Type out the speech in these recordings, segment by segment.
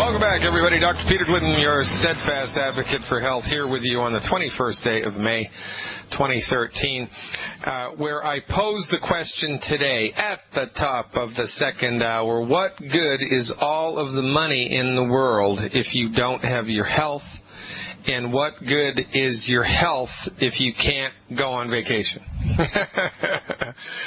Welcome back, everybody. Dr. Peter Glidden, your steadfast advocate for health, here with you on the 21st day of May 2013, where I pose the question today at the top of the second hour: what good is all of the money in the world if you don't have your health? And what good is your health if you can't go on vacation?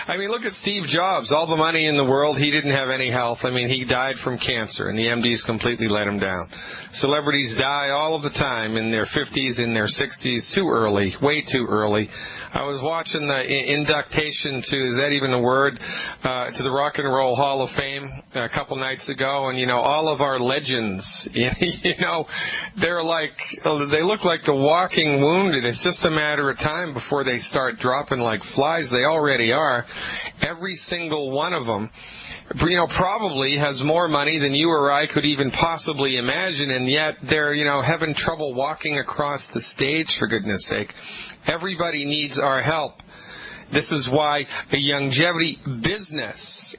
I mean, look at Steve Jobs. All the money in the world, he didn't have any health. I mean, he died from cancer, and the MDs completely let him down. Celebrities die all of the time in their 50s, in their 60s, too early, way too early. I was watching the inductation to, is that even a word, to the Rock and Roll Hall of Fame a couple nights ago, and, you know, all of our legends, you know, they're like, they look like the walking wounded. It's just a matter of time before they start dropping like flies. They already are. Every single one of them, you know, probably has more money than you or I could even possibly imagine, and yet they're, you know, having trouble walking across the stage, for goodness sake. Everybody needs our help. This is why a longevity business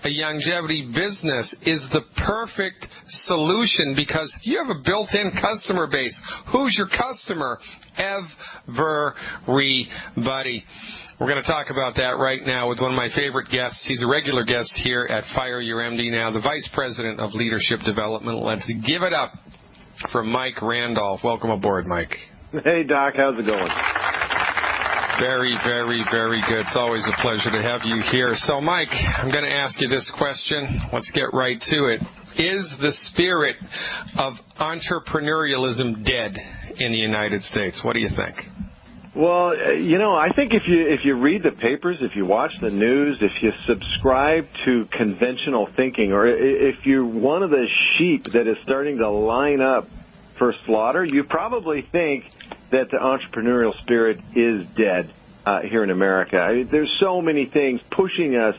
is the perfect solution, because you have a built-in customer base. Who's your customer? Everybody. We're going to talk about that right now with one of my favorite guests. He's a regular guest here at Fire Your MD Now, the Vice President of Leadership Development. Let's give it up for Mike Randolph. Welcome aboard, Mike. Hey, Doc. How's it going? Very, very, very good. It's always a pleasure to have you here. So, Mike, I'm going to ask you this question. Let's get right to it. Is the spirit of entrepreneurialism dead in the United States? What do you think? Well, you know, I think if you read the papers, if you watch the news, if you subscribe to conventional thinking, or if you're one of the sheep that is starting to line up for slaughter, you probably think that the entrepreneurial spirit is dead here in America. I mean, there's so many things pushing us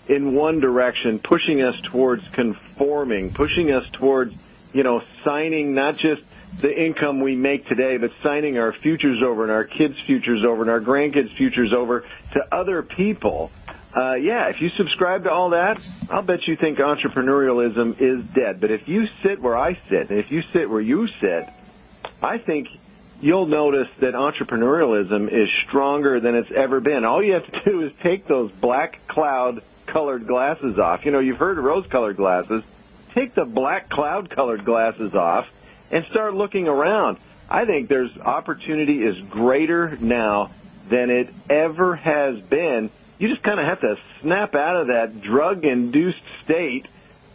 in one direction, pushing us towards conforming, pushing us towards, you know, signing not just the income we make today, but signing our futures over and our kids' futures over and our grandkids' futures over to other people. Yeah, if you subscribe to all that, I'll bet you think entrepreneurialism is dead. But if you sit where I sit, and if you sit where you sit, I think you'll notice that entrepreneurialism is stronger than it's ever been. All you have to do is take those black cloud-colored glasses off. You know, you've heard of rose-colored glasses. Take the black cloud-colored glasses off and start looking around. I think there's opportunity is greater now than it ever has been. You just kind of have to snap out of that drug-induced state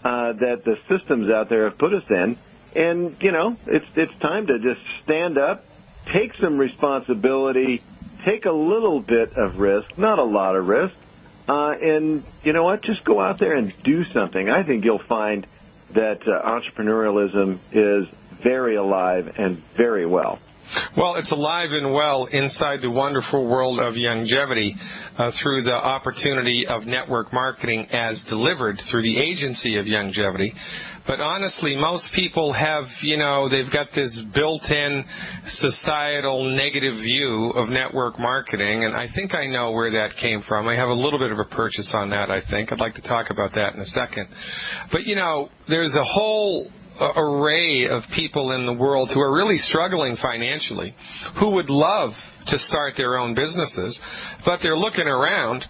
that the systems out there have put us in. And, you know, it's time to just stand up, take some responsibility, take a little bit of risk, not a lot of risk, and, you know what, just go out there and do something. I think you'll find that entrepreneurialism is very alive and very well. Well, it's alive and well inside the wonderful world of longevity through the opportunity of network marketing as delivered through the agency of longevity. But honestly, most people have, you know, they've got this built-in societal negative view of network marketing, and I think I know where that came from. I have a little bit of a purchase on that, I think. I'd like to talk about that in a second. But, you know, there's a whole array of people in the world who are really struggling financially, who would love to start their own businesses, but they're looking around,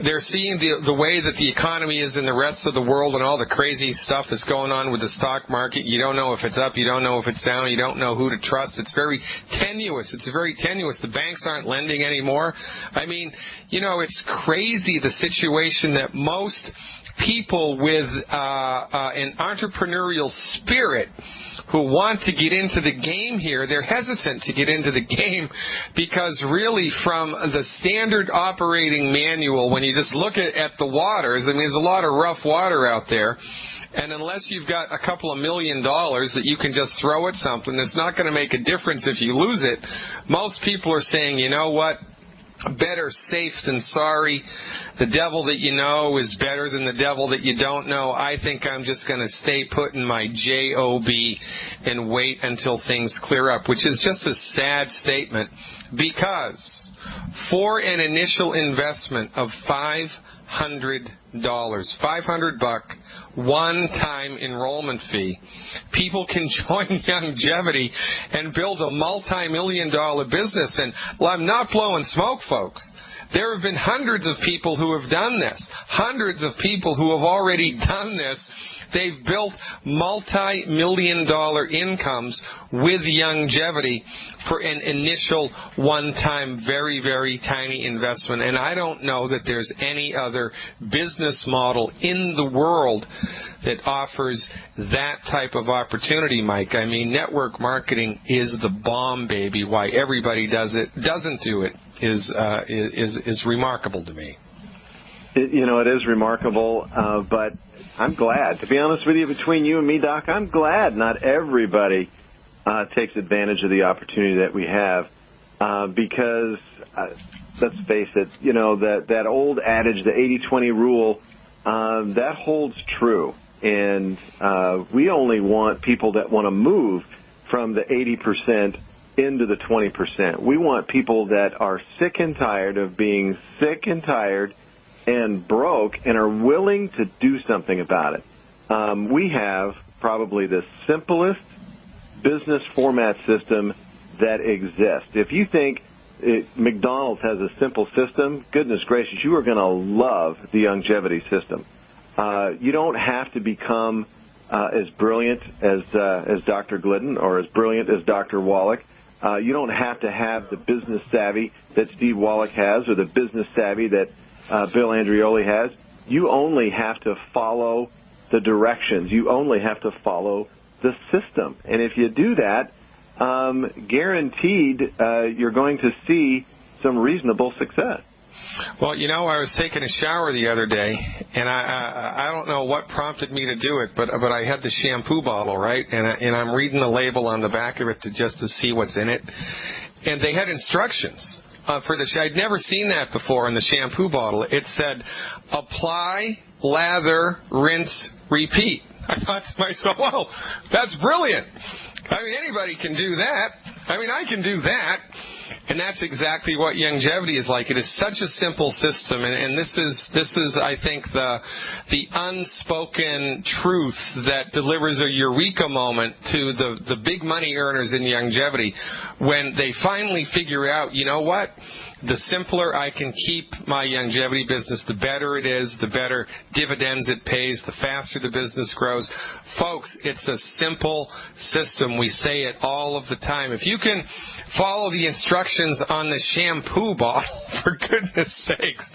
they're seeing the way that the economy is in the rest of the world and all the crazy stuff that's going on with the stock market. You don't know if it's up, you don't know if it's down, you don't know who to trust. It's very tenuous. It's very tenuous. The banks aren't lending anymore. I mean, you know, it's crazy the situation that most people with an entrepreneurial spirit who want to get into the game here, they're hesitant to get into the game because really from the standard operating manual, when you just look at the waters, I mean, there's a lot of rough water out there. And unless you've got a couple of $1 million that you can just throw at something, it's not going to make a difference if you lose it. Most people are saying, you know what? Better safe than sorry. The devil that you know is better than the devil that you don't know. I think I'm just going to stay put in my job and wait until things clear up, which is just a sad statement, because for an initial investment of $500, $500, one-time enrollment fee. People can join Youngevity and build a multi-million-dollar business. And well, I'm not blowing smoke, folks. There have been hundreds of people who have done this. Hundreds of people who have already done this. They've built multi-million-dollar incomes with Youngevity for an initial one-time, very, very tiny investment. And I don't know that there's any other business model in the world that offers that type of opportunity, Mike. I mean, network marketing is the bomb, baby. Why everybody doesn't do it is remarkable to me. It is remarkable, but I'm glad. To be honest with you, between you and me, Doc, I'm glad not everybody takes advantage of the opportunity that we have because, let's face it, that old adage, the 80-20 rule, that holds true. And we only want people that want to move from the 80% into the 20%. We want people that are sick and tired of being sick and tired and broke and are willing to do something about it. We have probably the simplest business format system that exists. If you think McDonald's has a simple system, goodness gracious, you are going to love the Youngevity system. You don't have to become as brilliant as Dr. Glidden or as brilliant as Dr. Wallach. You don't have to have the business savvy that Steve Wallach has or the business savvy that Bill Andreoli has. You only have to follow the directions. You only have to follow the system. And if you do that, guaranteed you're going to see some reasonable success. Well, I was taking a shower the other day, and I don't know what prompted me to do it, but I had the shampoo bottle, right? And I'm reading the label on the back of it just to see what's in it. And they had instructions for the I'd never seen that before in the shampoo bottle. It said, apply, lather, rinse, repeat. I thought to myself, whoa, that's brilliant. I mean, anybody can do that. I mean, I can do that. And that's exactly what Youngevity is like. It is such a simple system, and this is I think the unspoken truth that delivers a eureka moment to the big money earners in Youngevity when they finally figure out, you know what? The simpler I can keep my Youngevity business, the better it is, the better dividends it pays, the faster the business grows. Folks, it's a simple system. We say it all of the time. If you can follow the instructions on the shampoo bottle, for goodness sakes,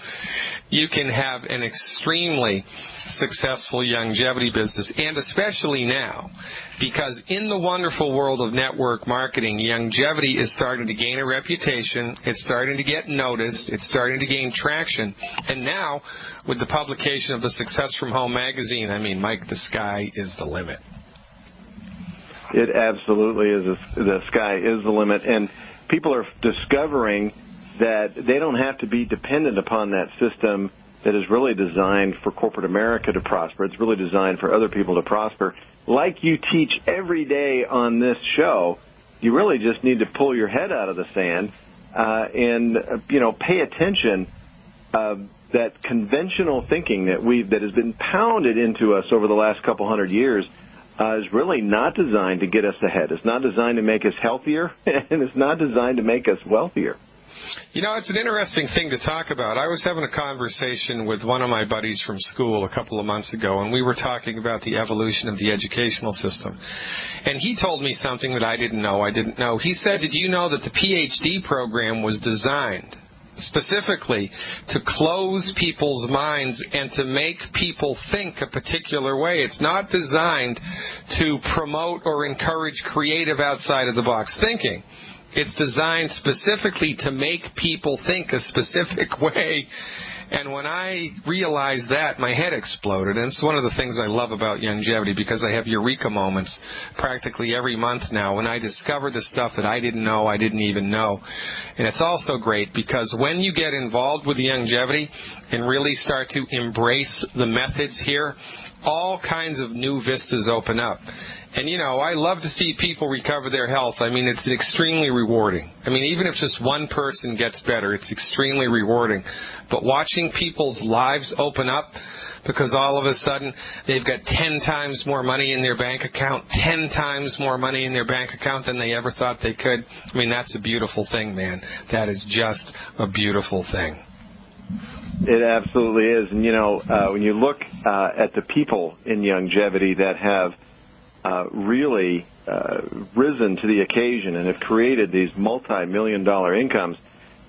you can have an extremely successful Youngevity business, and especially now, because in the wonderful world of network marketing, Youngevity is starting to gain a reputation, it's starting to get noticed, it's starting to gain traction, and now, with the publication of the Success from Home magazine, I mean, Mike, the sky is the limit. It absolutely is. The sky is the limit, and people are discovering that they don't have to be dependent upon that system that is really designed for corporate America to prosper. It's really designed for other people to prosper. Like you teach every day on this show, you really just need to pull your head out of the sand and pay attention. That conventional thinking that has been pounded into us over the last couple hundred years is really not designed to get us ahead. It's not designed to make us healthier, and it's not designed to make us wealthier. It's an interesting thing to talk about. I was having a conversation with one of my buddies from school a couple of months ago, and we were talking about the evolution of the educational system. And he told me something that I didn't know. He said, did you know that the PhD program was designed specifically to close people's minds and to make people think a particular way? It's not designed to promote or encourage creative outside-of-the-box thinking. It's designed specifically to make people think a specific way. And when I realized that, my head exploded. And it's one of the things I love about Youngevity, because I have eureka moments practically every month now when I discover the stuff that I didn't even know. And it's also great because when you get involved with Youngevity and really start to embrace the methods here, all kinds of new vistas open up. And, you know, I love to see people recover their health. I mean, it's extremely rewarding. I mean, even if just one person gets better, it's extremely rewarding. But watching people's lives open up because all of a sudden they've got 10 times more money in their bank account, 10 times more money in their bank account than they ever thought they could, I mean, that's a beautiful thing, man. That is just a beautiful thing. It absolutely is. And, you know, when you look at the people in longevity that have really risen to the occasion and have created these multi-million-dollar incomes,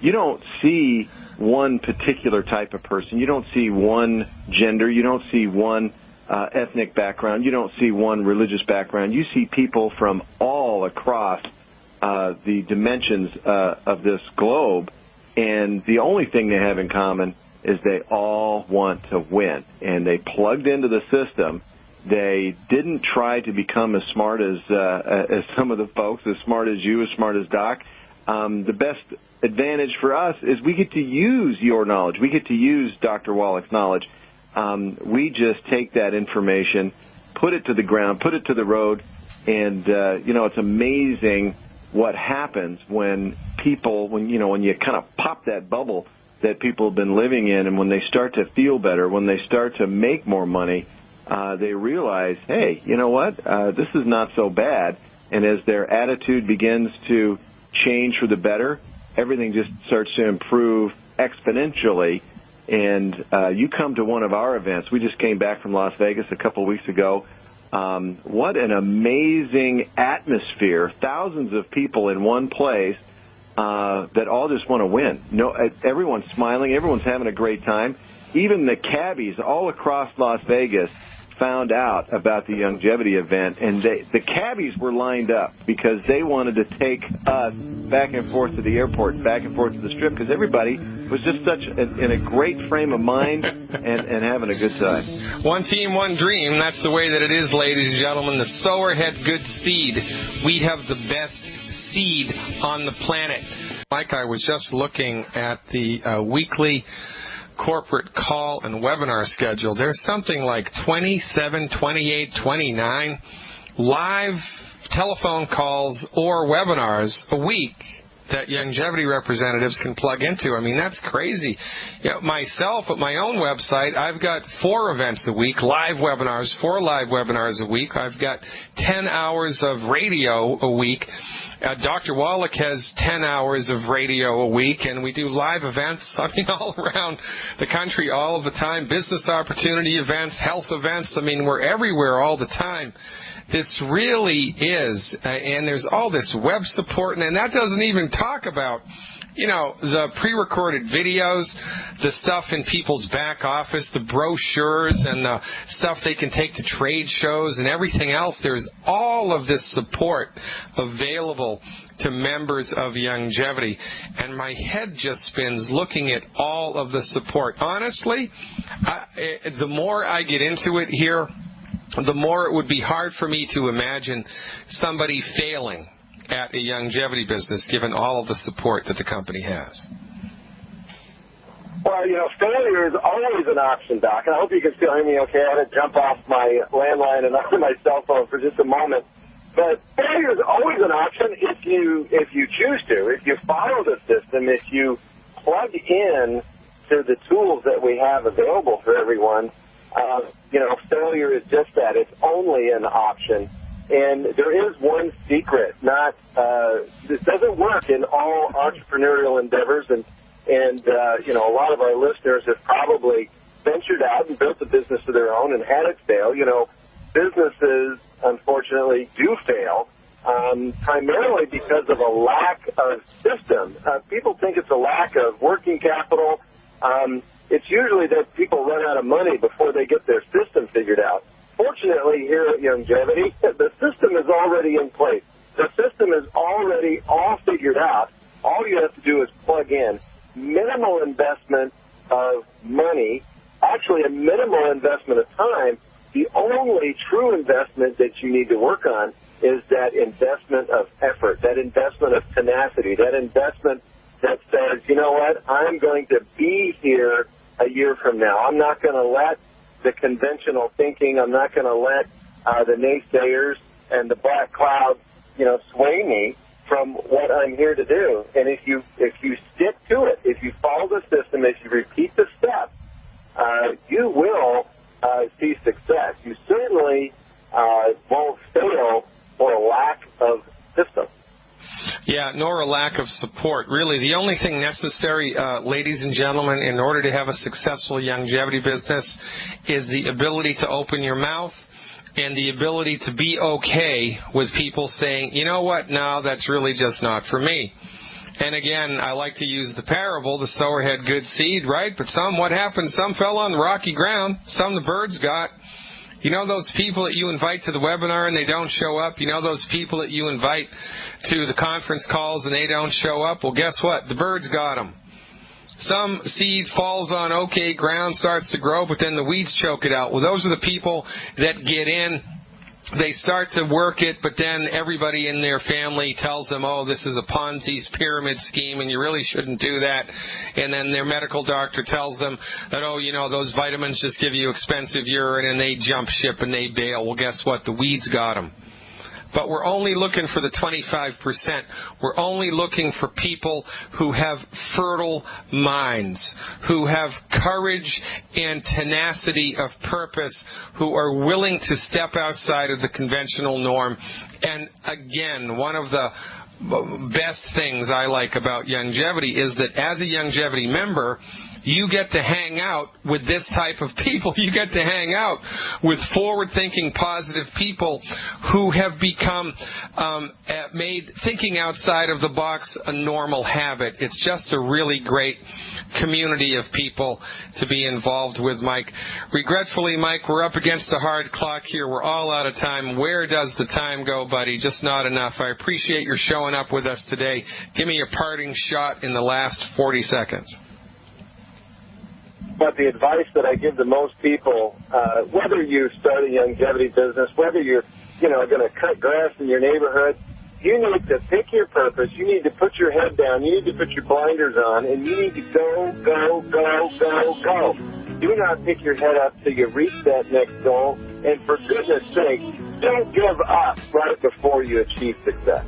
you don't see one particular type of person. You don't see one gender. You don't see one ethnic background. You don't see one religious background. You see people from all across the dimensions of this globe, and the only thing they have in common is they all want to win. And they plugged into the system. They didn't try to become as smart as some of the folks, as smart as you, as smart as Doc. The best advantage for us is we get to use your knowledge. We get to use Dr. Wallach's knowledge. We just take that information, put it to the ground, put it to the road, and, you know, it's amazing what happens when people, when you kind of pop that bubble that people have been living in, and when they start to feel better, when they start to make more money, they realize, hey, you know what, this is not so bad. And as their attitude begins to change for the better, everything just starts to improve exponentially. And you come to one of our events. We just came back from Las Vegas a couple weeks ago. What an amazing atmosphere. Thousands of people in one place that all just want to win. No, everyone's smiling. Everyone's having a great time. Even the cabbies all across Las Vegas found out about the longevity event, and the cabbies were lined up because they wanted to take us back and forth to the airport, back and forth to the Strip, because everybody was just in a great frame of mind and having a good time. One team, one dream. That's the way that it is, ladies and gentlemen. The sower had good seed. We have the best seed on the planet. Mike, I was just looking at the weekly corporate call and webinar schedule. There's something like 27, 28, 29 live telephone calls or webinars a week that longevity representatives can plug into. I mean, that's crazy. You know, myself, at my own website, I've got 4 events a week, live webinars, 4 live webinars a week. I've got 10 hours of radio a week. Dr. Wallach has 10 hours of radio a week, and we do live events, I mean, all around the country all of the time, business opportunity events, health events. I mean, we're everywhere all the time. This really is, and there's all this web support, and that doesn't even talk about, you know, the pre-recorded videos, the stuff in people's back office, the brochures and the stuff they can take to trade shows and everything else. There's all of this support available to members of longevity, and my head just spins looking at all of the support. Honestly, the more I get into it here, the more it would be hard for me to imagine somebody failing at a longevity business given all of the support that the company has. Well, you know, failure is always an option, Doc, and I hope you can still hear me okay. I had to jump off my landline and onto my cell phone for just a moment. But failure is always an option if you choose to, if you follow the system, if you plug in to the tools that we have available for everyone. You know, failure is just that. It's only an option. And there is one secret. This doesn't work in all entrepreneurial endeavors. And you know, a lot of our listeners have probably ventured out and built a business of their own and had it fail. You know, businesses, unfortunately, do fail, primarily because of a lack of system. People think it's a lack of working capital. It's usually that people run out of money before they get their system figured out. Fortunately, here at Longevity, the system is already in place. The system is already all figured out. All you have to do is plug in minimal investment of money, actually a minimal investment of time. The only true investment that you need to work on is that investment of effort, that investment of tenacity, that investment that says, you know what, I'm going to be here a year from now. I'm not going to let the conventional thinking, I'm not going to let the naysayers and the black clouds, sway me from what I'm here to do. And if you stick to it, if you follow the system, if you repeat the steps, you will see success. You certainly won't fail for a lack of system. Yeah, nor a lack of support. Really, the only thing necessary, ladies and gentlemen, in order to have a successful longevity business is the ability to open your mouth and the ability to be okay with people saying, you know what, no, that's really just not for me. And again, I like to use the parable, the sower had good seed, right? But what happened? Some fell on the rocky ground, some the birds got. You know those people that you invite to the webinar and they don't show up? You know those people that you invite to the conference calls and they don't show up? Well, guess what? The birds got them. Some seed falls on okay ground, starts to grow, but then the weeds choke it out. Well, those are the people that get in. They start to work it, but then everybody in their family tells them, oh, this is a Ponzi's pyramid scheme, and you really shouldn't do that. And then their medical doctor tells them that, oh, those vitamins just give you expensive urine, and they jump ship and they bail. Well, guess what? The weeds got them. But we're only looking for the 25%. We're only looking for people who have fertile minds, who have courage and tenacity of purpose, who are willing to step outside of the conventional norm. And again, one of the best things I like about longevity is that as a longevity member, you get to hang out with this type of people. You get to hang out with forward-thinking, positive people who have become made thinking outside of the box a normal habit. It's just a really great community of people to be involved with, Mike. Regretfully, Mike, we're up against a hard clock here. We're all out of time. Where does the time go, buddy? Just not enough. I appreciate your showing up with us today. Give me a parting shot in the last 40 seconds. But the advice that I give to most people, whether you start a longevity business, whether you're, going to cut grass in your neighborhood, you need to pick your purpose. You need to put your head down. You need to put your blinders on, and you need to go, go, go, go, go. Do not pick your head up till you reach that next goal. And for goodness sake, don't give up right before you achieve success.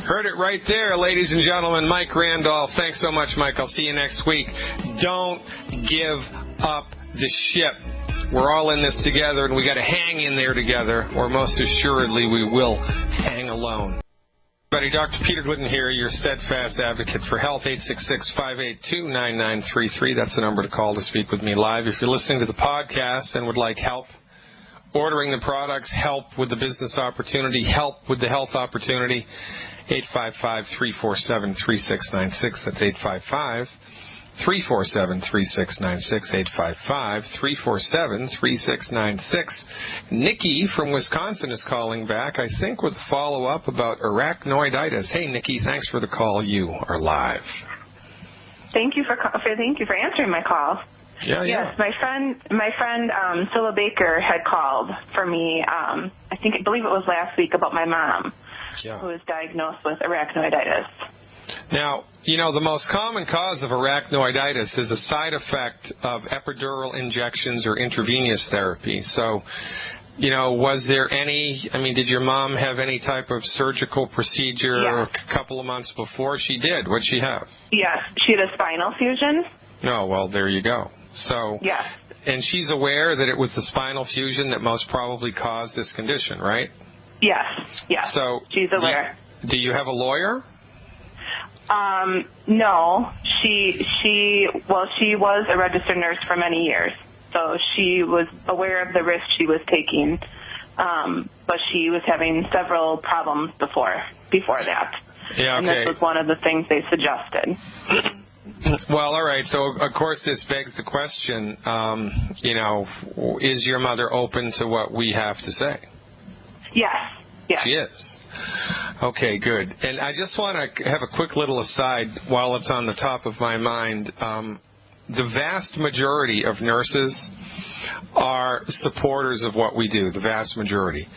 Heard it right there, ladies and gentlemen. Mike Randolph. Thanks so much, Mike. I'll see you next week. Don't give up the ship. We're all in this together, and we got to hang in there together, or most assuredly we will hang alone. Buddy, Dr. Peter Glidden here, your steadfast advocate for health. 866-582-9933. That's the number to call to speak with me live. If you're listening to the podcast and would like help ordering the products, help with the business opportunity, help with the health opportunity, 855-347-3696. That's 855-347-3696, 855-347-3696. Nikki from Wisconsin is calling back, I think, with a follow-up about arachnoiditis. Hey, Nikki, thanks for the call. You are live. Thank you for answering my call. Yeah. Yes, my friend Cilla Baker had called for me. I believe it was last week, about my mom, who was diagnosed with arachnoiditis. Now, the most common cause of arachnoiditis is a side effect of epidural injections or intravenous therapy. So, was there did your mom have any type of surgical procedure a couple of months before she did? What'd she have? Yes, she had a spinal fusion. No, well, there you go. So, yes. And she's aware that it was the spinal fusion that most probably caused this condition, right? Yes. So she's aware. Do you have a lawyer? No. She was a registered nurse for many years, so she was aware of the risk she was taking. But she was having several problems before that. Yeah, okay. And this was one of the things they suggested. Well, all right. So, of course, this begs the question, is your mother open to what we have to say? Yes. She is. Okay, good. And I just want to have a quick little aside while it's on the top of my mind. The vast majority of nurses are supporters of what we do, the vast majority.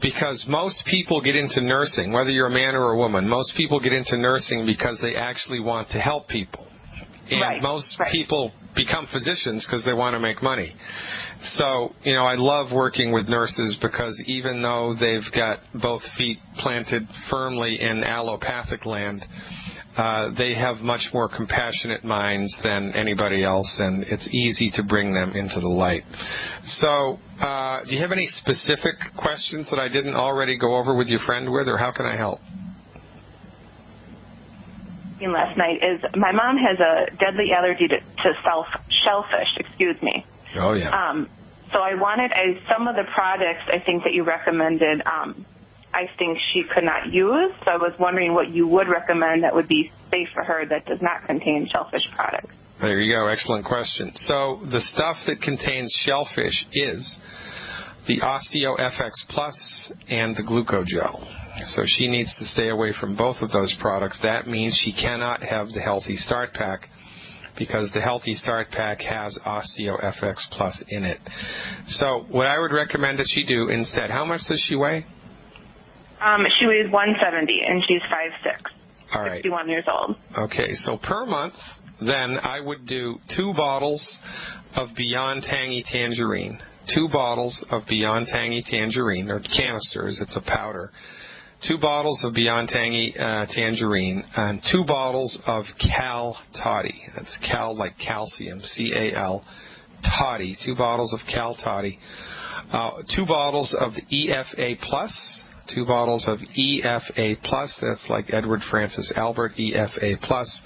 Because most people get into nursing, whether you're a man or a woman, most people get into nursing because they actually want to help people. And most people become physicians because they want to make money. So, you know, I love working with nurses because even though they've got both feet planted firmly in allopathic land, they have much more compassionate minds than anybody else, and it's easy to bring them into the light. So, do you have any specific questions that I didn't already go over with your friend with, or how can I help? Last night is my mom has a deadly allergy to shellfish. Excuse me. Oh yeah. So I wanted some of the products I think that you recommended. I think she could not use. So I was wondering what you would recommend that would be safe for her that does not contain shellfish products. There you go. Excellent question. So the stuff that contains shellfish is the Osteo FX Plus and the Glucogel. So she needs to stay away from both of those products. That means she cannot have the Healthy Start Pack, because the Healthy Start Pack has Osteo FX Plus in it. So what I would recommend that she do instead, how much does she weigh? She weighs 170, and she's 5'6". All right. 61 years old. Okay, so per month, then I would do 2 bottles of Beyond Tangy Tangerine. 2 bottles of Beyond Tangy Tangerine, or canisters, it's a powder. 2 bottles of Beyond Tangy Tangerine, and 2 bottles of Cal Toddy. That's Cal like calcium, C-A-L, Toddy. 2 bottles of Cal Toddy. 2 bottles of the EFA Plus. 2 bottles of EFA Plus. That's like Edward Francis Albert, EFA Plus.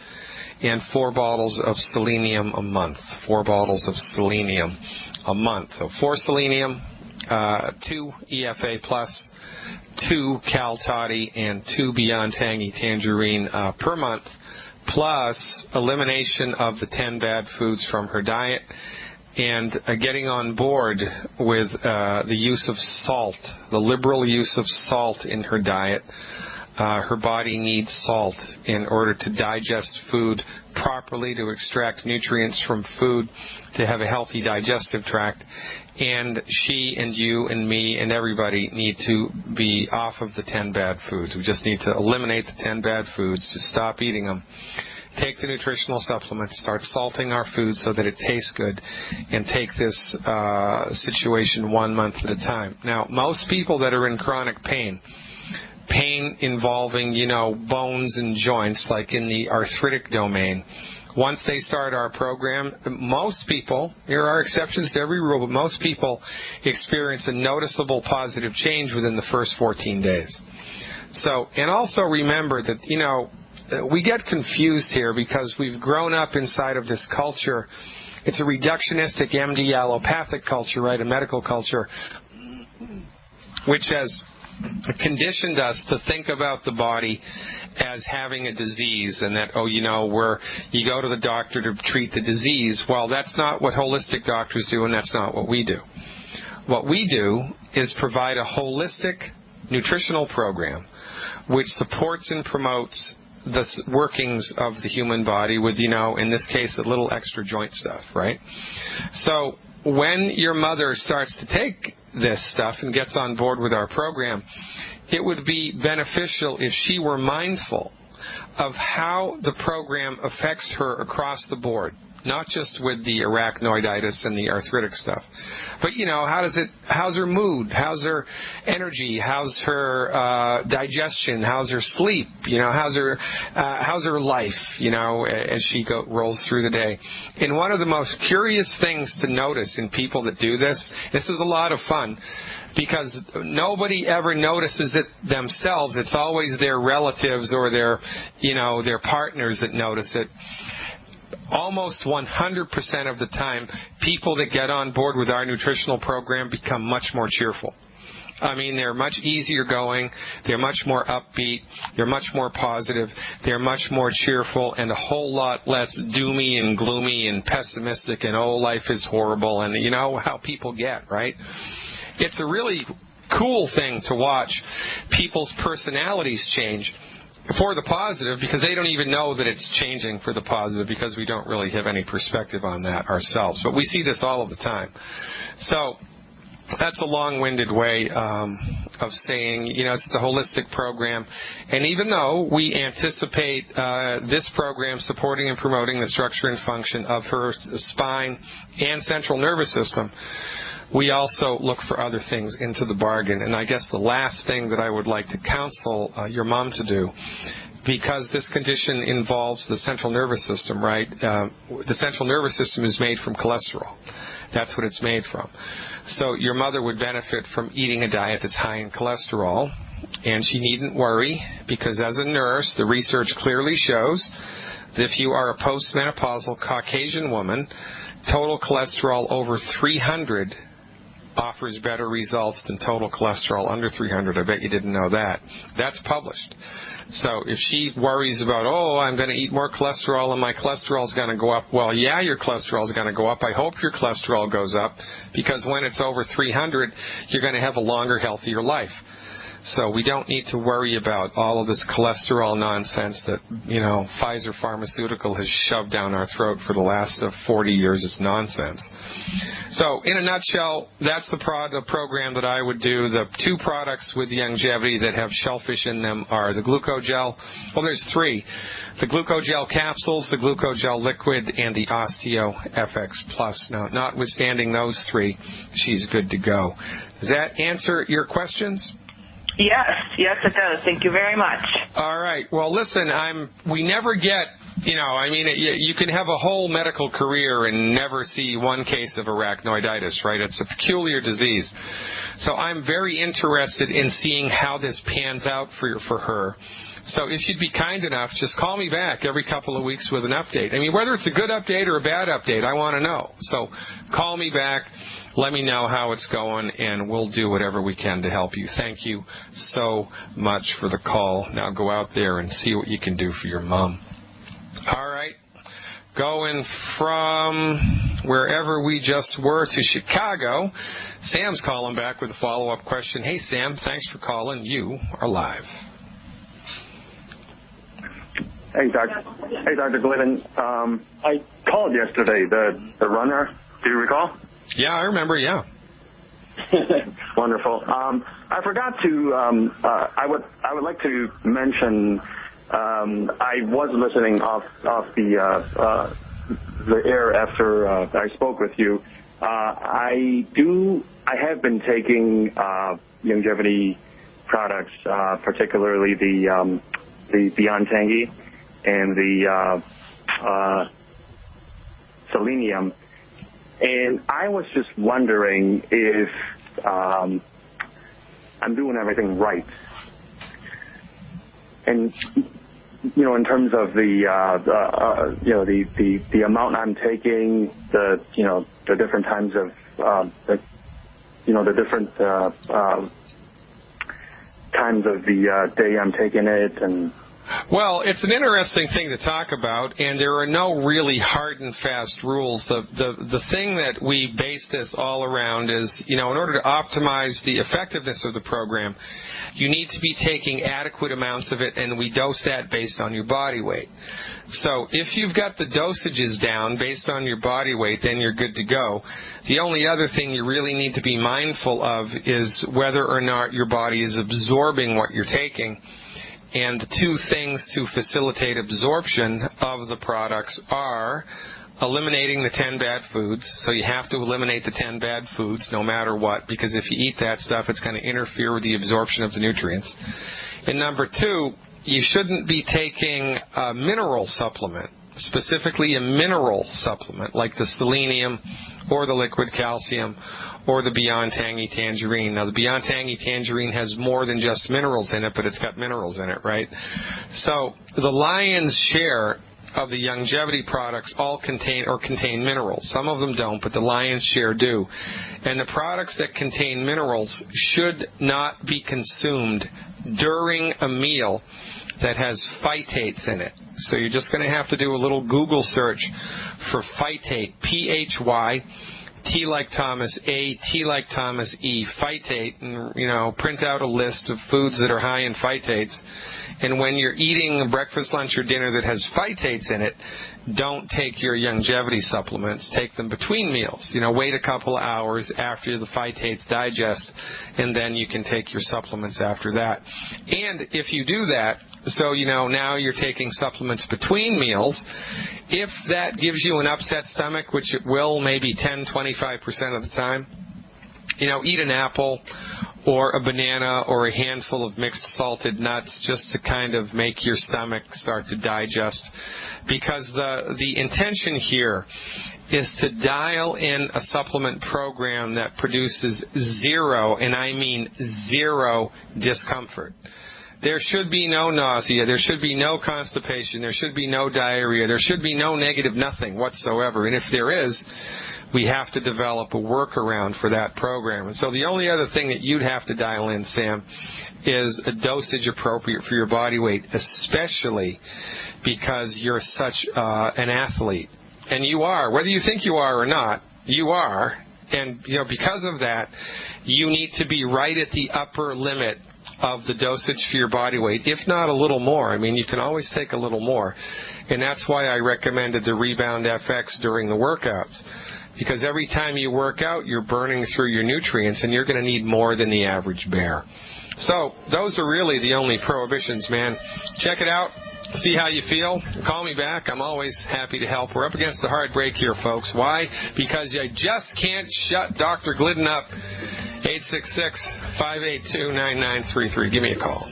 And 4 bottles of selenium a month. 4 bottles of selenium a month. So 4 selenium, 2 EFA Plus, 2 Cal Toddy, and 2 Beyond Tangy Tangerine per month, plus elimination of the 10 bad foods from her diet, and getting on board with the use of salt, the liberal use of salt in her diet. Her body needs salt in order to digest food properly, to extract nutrients from food, to have a healthy digestive tract. And she and you and me and everybody need to be off of the 10 bad foods. We just need to eliminate the 10 bad foods, to stop eating them. Take the nutritional supplements, start salting our food so that it tastes good, and take this situation 1 month at a time. Now, most people that are in chronic pain involving, you know, bones and joints, like in the arthritic domain, once they start our program, most people, there are exceptions to every rule, but most people experience a noticeable positive change within the first 14 days. So, and also remember that, you know, we get confused here because we've grown up inside of this culture. It's a reductionistic MD allopathic culture, right, a medical culture, which has conditioned us to think about the body as having a disease, and that, oh, you know, you go to the doctor to treat the disease. Well, that's not what holistic doctors do, and that's not what we do. What we do is provide a holistic nutritional program which supports and promotes the workings of the human body with, you know, in this case, a little extra joint stuff, right? So when your mother starts to take this stuff and gets on board with our program, it would be beneficial if she were mindful of how the program affects her across the board, not just with the arachnoiditis and the arthritic stuff, but, you know, how's her mood, how's her energy, how's her digestion, how's her sleep, you know, how's her life, you know, as she rolls through the day. And one of the most curious things to notice in people that do this is a lot of fun, because nobody ever notices it themselves. It's always their relatives or their partners that notice it. Almost 100% of the time, people that get on board with our nutritional program become much more cheerful. I mean, they're much easier going, they're much more upbeat, they're much more positive, they're much more cheerful, and a whole lot less doomy and gloomy and pessimistic and, oh, life is horrible, and you know how people get, right? It's a really cool thing to watch people's personalities change for the positive, because they don't even know that it's changing for the positive, because we don't really have any perspective on that ourselves. But we see this all of the time. So that's a long-winded way of saying, you know, it's a holistic program. And even though we anticipate this program supporting and promoting the structure and function of her spine and central nervous system, we also look for other things into the bargain. And I guess the last thing that I would like to counsel your mom to do, because this condition involves the central nervous system, right? The central nervous system is made from cholesterol. That's what it's made from. So your mother would benefit from eating a diet that's high in cholesterol, and she needn't worry, because as a nurse, the research clearly shows that if you are a postmenopausal Caucasian woman, total cholesterol over 300 offers better results than total cholesterol under 300. I bet you didn't know that. That's published. So if she worries about, oh, I'm going to eat more cholesterol and my cholesterol is going to go up, well, yeah, your cholesterol is going to go up. I hope your cholesterol goes up, because when it's over 300, you're going to have a longer, healthier life. So we don't need to worry about all of this cholesterol nonsense that, Pfizer Pharmaceutical has shoved down our throat for the last 40 years. It's nonsense. So in a nutshell, that's the program that I would do. The two products with longevity that have shellfish in them are the glucogel. Well, there's three. The glucogel capsules, the glucogel liquid, and the Osteo FX Plus. Now, notwithstanding those three, she's good to go. Does that answer your questions? Yes, it does. Thank you very much. All right. Well, listen, we never get, you can have a whole medical career and never see one case of arachnoiditis, right? It's a peculiar disease. So I'm very interested in seeing how this pans out for her. So if you'd be kind enough, just call me back every couple of weeks with an update. I mean, whether it's a good update or a bad update, I want to know. So call me back. Let me know how it's going, and we'll do whatever we can to help you. Thank you so much for the call. Now go out there and see what you can do for your mom. All right. Going from wherever we just were to Chicago, Sam's calling back with a follow-up question. Hey, Sam, thanks for calling. You are live. Hey, Dr. Glidden. I called yesterday, the runner. Do you recall? Yeah, I remember, yeah. Wonderful. I forgot to, I would like to mention, I was listening off the air after I spoke with you. I have been taking longevity products, particularly the Beyond Tangy and the selenium. And I was just wondering if I'm doing everything right. And in terms of the amount I'm taking, the different times of the different times of the day I'm taking it, and well, it's an interesting thing to talk about, and there are no really hard and fast rules. The thing that we base this all around is, in order to optimize the effectiveness of the program, you need to be taking adequate amounts of it, and we dose that based on your body weight. So if you've got the dosages down based on your body weight, then you're good to go. The only other thing you really need to be mindful of is whether or not your body is absorbing what you're taking. And the two things to facilitate absorption of the products are eliminating the 10 bad foods. So you have to eliminate the 10 bad foods no matter what, because if you eat that stuff, it's going to interfere with the absorption of the nutrients. And number two, you shouldn't be taking a mineral supplement, specifically a mineral supplement like the selenium or the liquid calcium or the Beyond Tangy Tangerine. Now, the Beyond Tangy Tangerine has more than just minerals in it, but it's got minerals in it, right? So the lion's share of the longevity products all contain minerals. Some of them don't, but the lion's share do. And the products that contain minerals should not be consumed during a meal that has phytates in it. So you're just going to have to do a little Google search for phytate, P-H-Y, T like Thomas, A, T like Thomas, E, phytate, and, print out a list of foods that are high in phytates. And when you're eating a breakfast, lunch, or dinner that has phytates in it, don't take your longevity supplements. Take them between meals. Wait a couple of hours after the phytates digest, and then you can take your supplements after that. And if you do that, so now you're taking supplements between meals, if that gives you an upset stomach, which it will maybe 10-25% of the time, eat an apple or a banana or a handful of mixed salted nuts just to kind of make your stomach start to digest. Because the intention here is to dial in a supplement program that produces zero, and I mean zero, discomfort. There should be no nausea, there should be no constipation, there should be no diarrhea, there should be no negative nothing whatsoever. And if there is, we have to develop a workaround for that program. And so the only other thing that you'd have to dial in, Sam, is a dosage appropriate for your body weight, especially because you're such an athlete. And you are, whether you think you are or not, you are. And, because of that, you need to be right at the upper limit of the dosage for your body weight, if not a little more. I mean, you can always take a little more. And that's why I recommended the Rebound FX during the workouts. Because every time you work out, you're burning through your nutrients, and you're going to need more than the average bear. So those are really the only prohibitions, man. Check it out. See how you feel. Call me back. I'm always happy to help. We're up against the hard break here, folks. Why? Because you just can't shut Dr. Glidden up. 866-582-9933. Give me a call.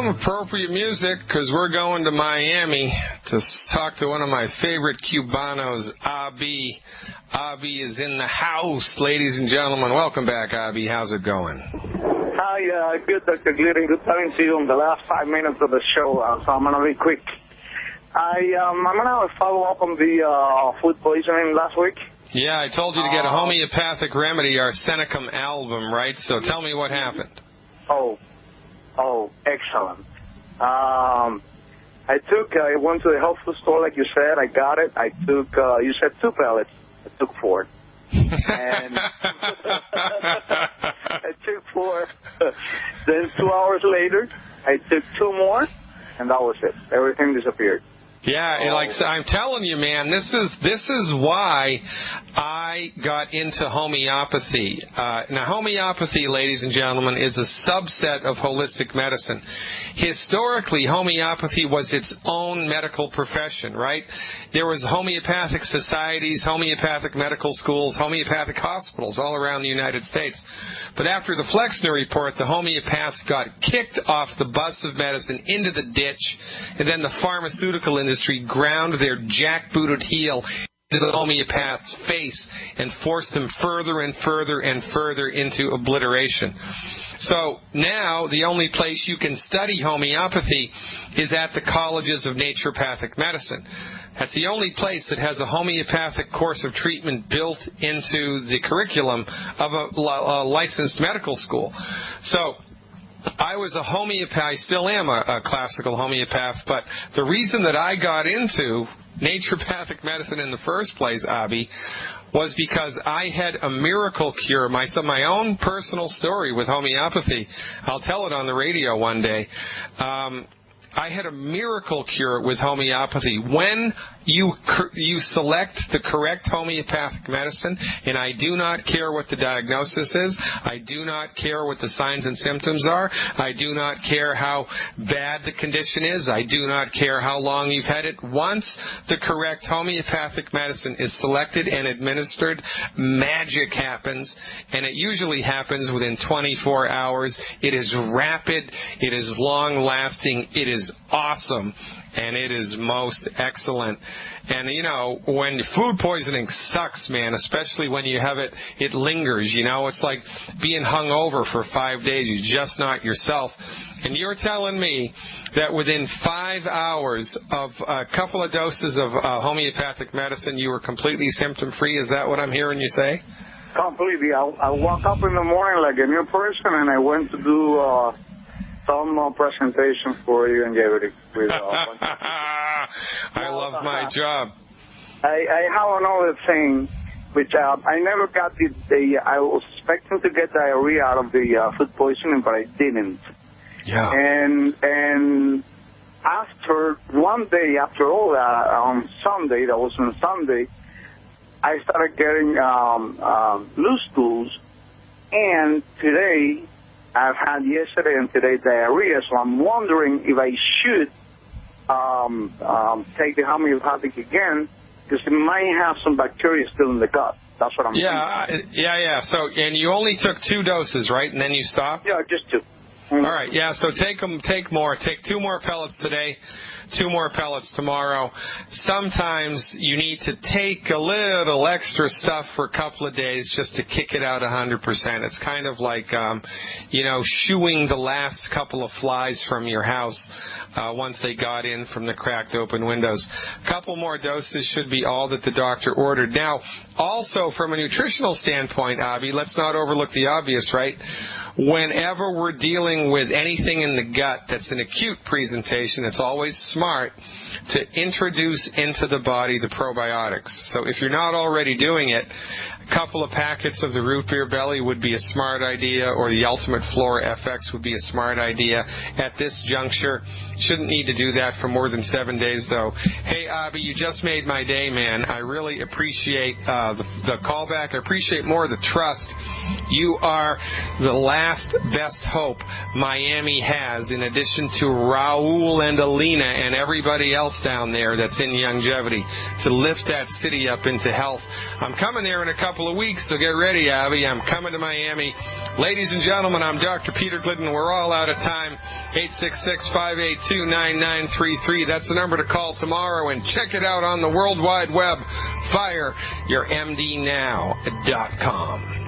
Appropriate music, because we're going to Miami to talk to one of my favorite Cubanos, Abi. Abi is in the house, ladies and gentlemen. Welcome back, Abi. How's it going? Hi, good, Dr. Glidden. Good talking to you in the last 5 minutes of the show, so I'm going to be quick. I'm going to follow up on the food poisoning last week. Yeah, I told you to get a homeopathic remedy, our Seneca album, right? So tell me what happened. Oh, excellent. I went to the health food store, like you said. I got it. I took, you said 2 pellets. I took 4. And I took 4. Then 2 hours later, I took 2 more, and that was it. Everything disappeared. Yeah, like I'm telling you, man, this is why I got into homeopathy. Now, homeopathy, ladies and gentlemen, is a subset of holistic medicine. Historically, homeopathy was its own medical profession, right? There was homeopathic societies, homeopathic medical schools, homeopathic hospitals all around the United States. But after the Flexner Report, the homeopaths got kicked off the bus of medicine into the ditch, and then the pharmaceutical industry ground their jackbooted heel into the homeopath's face and forced them further and further and further into obliteration. So now the only place you can study homeopathy is at the colleges of naturopathic medicine. That's the only place that has a homeopathic course of treatment built into the curriculum of a licensed medical school. So I was a homeopath. I still am a classical homeopath, but the reason that I got into naturopathic medicine in the first place, Abi, was because I had a miracle cure, my own personal story with homeopathy. I'll tell it on the radio one day. I had a miracle cure with homeopathy. When you select the correct homeopathic medicine, and I do not care what the diagnosis is, I do not care what the signs and symptoms are, I do not care how bad the condition is, I do not care how long you've had it. Once the correct homeopathic medicine is selected and administered, magic happens, and it usually happens within 24 hours. It is rapid, it is long-lasting, it is awesome, and it is most excellent. And, when food poisoning sucks, man, especially when you have it lingers, It's like being hung over for 5 days. You're just not yourself. And you're telling me that within 5 hours of a couple of doses of homeopathic medicine, you were completely symptom-free? Is that what I'm hearing you say? Completely. I woke up in the morning like a new person, and I went to do some presentation for longevity. With, I love my job. I have another thing, which I never got I was expecting to get diarrhea out of the food poisoning, but I didn't. Yeah. And after one day, after all that, on Sunday, that was on Sunday, I started getting loose stools, and today I've had yesterday and today diarrhea. So I'm wondering if I should take the homeopathic again, because it might have some bacteria still in the gut. That's what I'm thinking. Yeah. So, and you only took 2 doses, right? And then you stopped? Yeah, just 2. All right, yeah, so take more. Take 2 more pellets today, 2 more pellets tomorrow. Sometimes you need to take a little extra stuff for a couple of days just to kick it out 100%. It's kind of like, shooing the last couple of flies from your house once they got in from the cracked open windows. A couple more doses should be all that the doctor ordered. Now, also from a nutritional standpoint, Avi, let's not overlook the obvious, right? Whenever we're dealing with anything in the gut that's an acute presentation, it's always smart to introduce into the body the probiotics. So if you're not already doing it, a couple of packets of the root beer belly would be a smart idea, or the Ultimate Flora FX would be a smart idea at this juncture. Shouldn't need to do that for more than 7 days, though. Hey, Avi, you just made my day, man. I really appreciate the callback. I appreciate more the trust. You are the last best hope Miami has, in addition to Raul and Alina and everybody else down there that's in longevity, to lift that city up into health. I'm coming there in a couple of weeks, so get ready, Avi. I'm coming to Miami. Ladies and gentlemen, I'm Dr. Peter Glidden. We're all out of time. 866-582-9933. That's the number to call tomorrow, and check it out on the World Wide Web. FireYourMDNow.com.